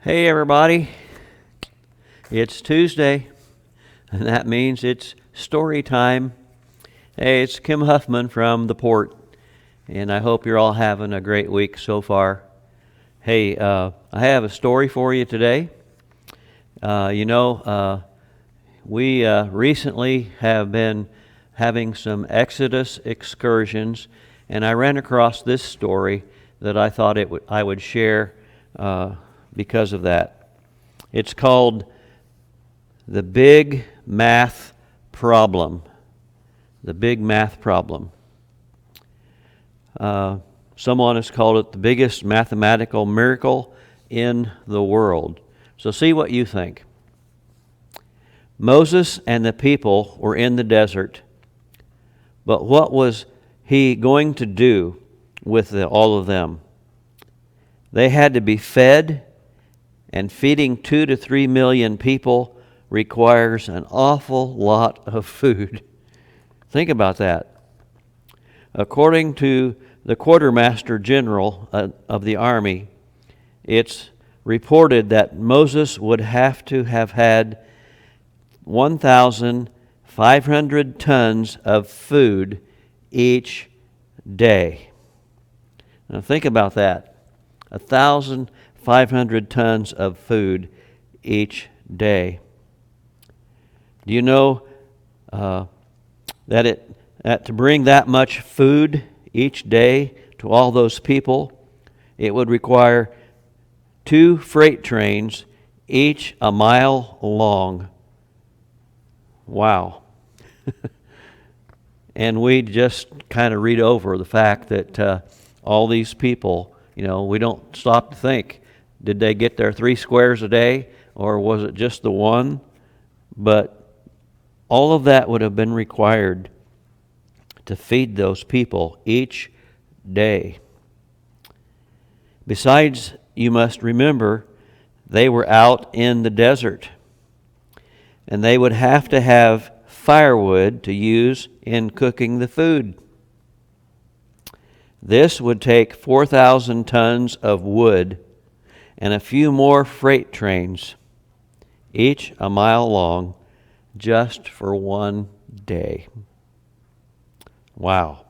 Hey everybody, it's Tuesday, and that means it's story time. Hey, it's Kim Huffman from the Port, and I hope you're all having a great week so far. Hey, I have a story for you today. We recently have been having some Exodus excursions, and I ran across this story that I thought I would share because of that. It's called The Big Math Problem. The Big Math Problem. Someone has called it the biggest mathematical miracle in the world. So see what you think. Moses and the people were in the desert, but what was he going to do with all of them? They had to be fed, and feeding 2 to 3 million people requires an awful lot of food. Think about that. According to the quartermaster general of the army, it's reported that Moses would have to have had 1,500 tons of food each day. Now think about that. 1,500 tons of food each day. Do you know that to bring that much food each day to all those people, it would require 2 freight trains, each a mile long. Wow. And we just kind of read over the fact that all these people, we don't stop to think, did they get their 3 squares a day, or was it just the one? But all of that would have been required to feed those people each day. Besides, you must remember, they were out in the desert, and they would have to have firewood to use in cooking the food. This would take 4,000 tons of wood and a few more freight trains, each a mile long, just for one day. Wow.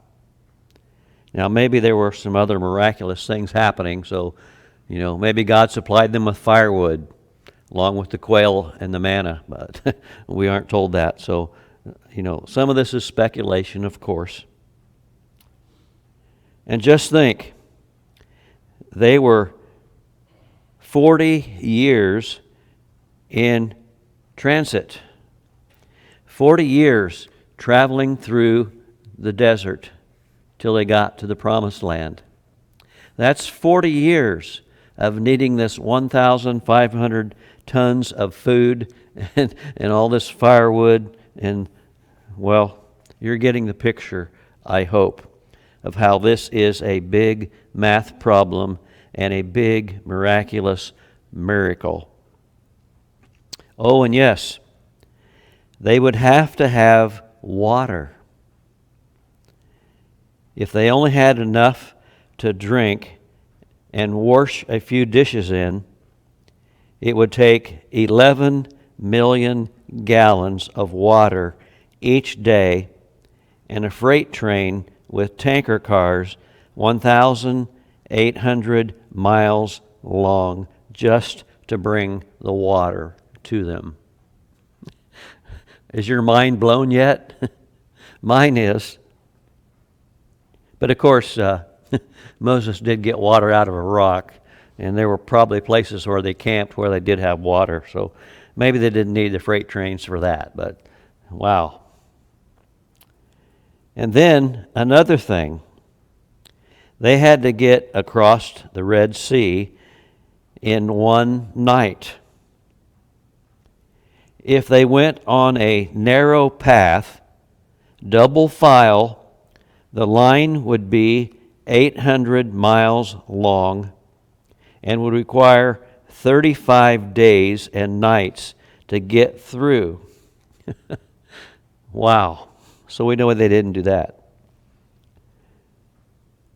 Now, maybe there were some other miraculous things happening, so, maybe God supplied them with firewood along with the quail and the manna, but we aren't told that. So, some of this is speculation, of course. And just think, they were 40 years in transit. 40 years traveling through the desert till they got to the promised land. That's 40 years of needing this 1,500 tons of food and all this firewood. And, well, you're getting the picture, I hope, of how this is a big math problem and a big miraculous miracle. Oh, and yes, they would have to have water. If they only had enough to drink and wash a few dishes in, it would take 11 million gallons of water each day, and a freight train with tanker cars 1,800 miles long just to bring the water to them. Is your mind blown yet? Mine is. But of course, Moses did get water out of a rock, and there were probably places where they camped where they did have water, so maybe they didn't need the freight trains for that, but wow. And then another thing, they had to get across the Red Sea in one night. If they went on a narrow path, double file, the line would be 800 miles long and would require 35 days and nights to get through. Wow. So we know they didn't do that.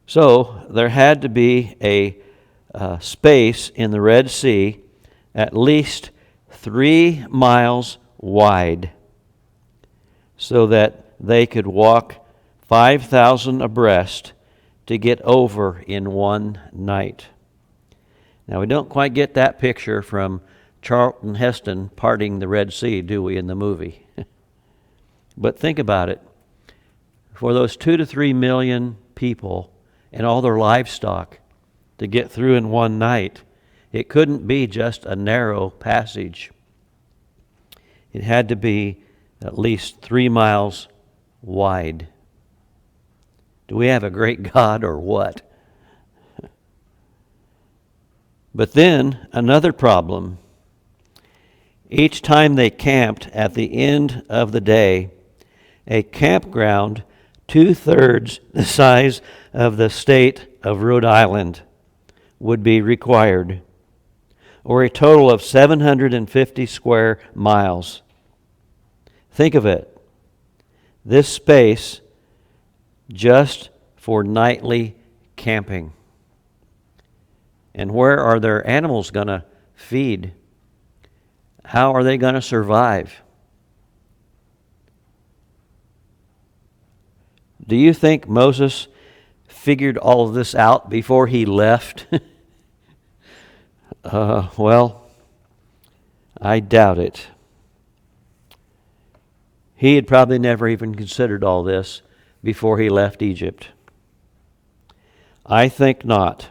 So there had to be a space in the Red Sea at least 3 miles wide so that they could walk 5,000 abreast to get over in one night. Now, we don't quite get that picture from Charlton Heston parting the Red Sea, do we, in the movie? But think about it. For those 2 to 3 million people and all their livestock to get through in one night, it couldn't be just a narrow passage. It had to be at least 3 miles wide. Do we have a great God or what? But then another problem. Each time they camped at the end of the day, a campground 2/3 the size of the state of Rhode Island would be required, or a total of 750 square miles. Think of it. This space just for nightly camping. And where are their animals going to feed? How are they going to survive? Do you think Moses figured all of this out before he left? Well, I doubt it. He had probably never even considered all this before he left Egypt. I think not.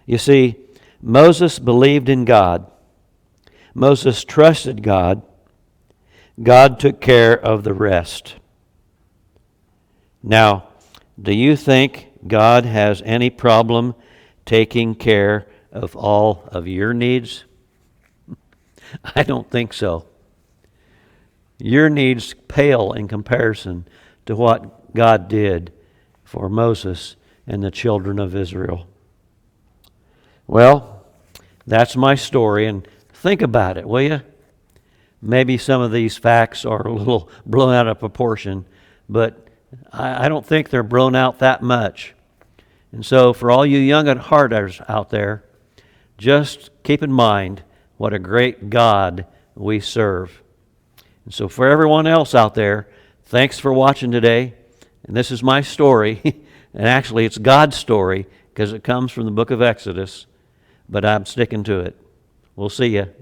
You see, Moses believed in God. Moses trusted God. God took care of the rest. Now, do you think God has any problem taking care of all of your needs? I don't think so. Your needs pale in comparison to what God did for Moses and the children of Israel. Well, that's my story, and think about it, will you? Maybe some of these facts are a little blown out of proportion, but I don't think they're blown out that much. And so for all you young at hearters out there, just keep in mind what a great God we serve. And so for everyone else out there, thanks for watching today. And this is my story. And actually it's God's story because it comes from the book of Exodus. But I'm sticking to it. We'll see you.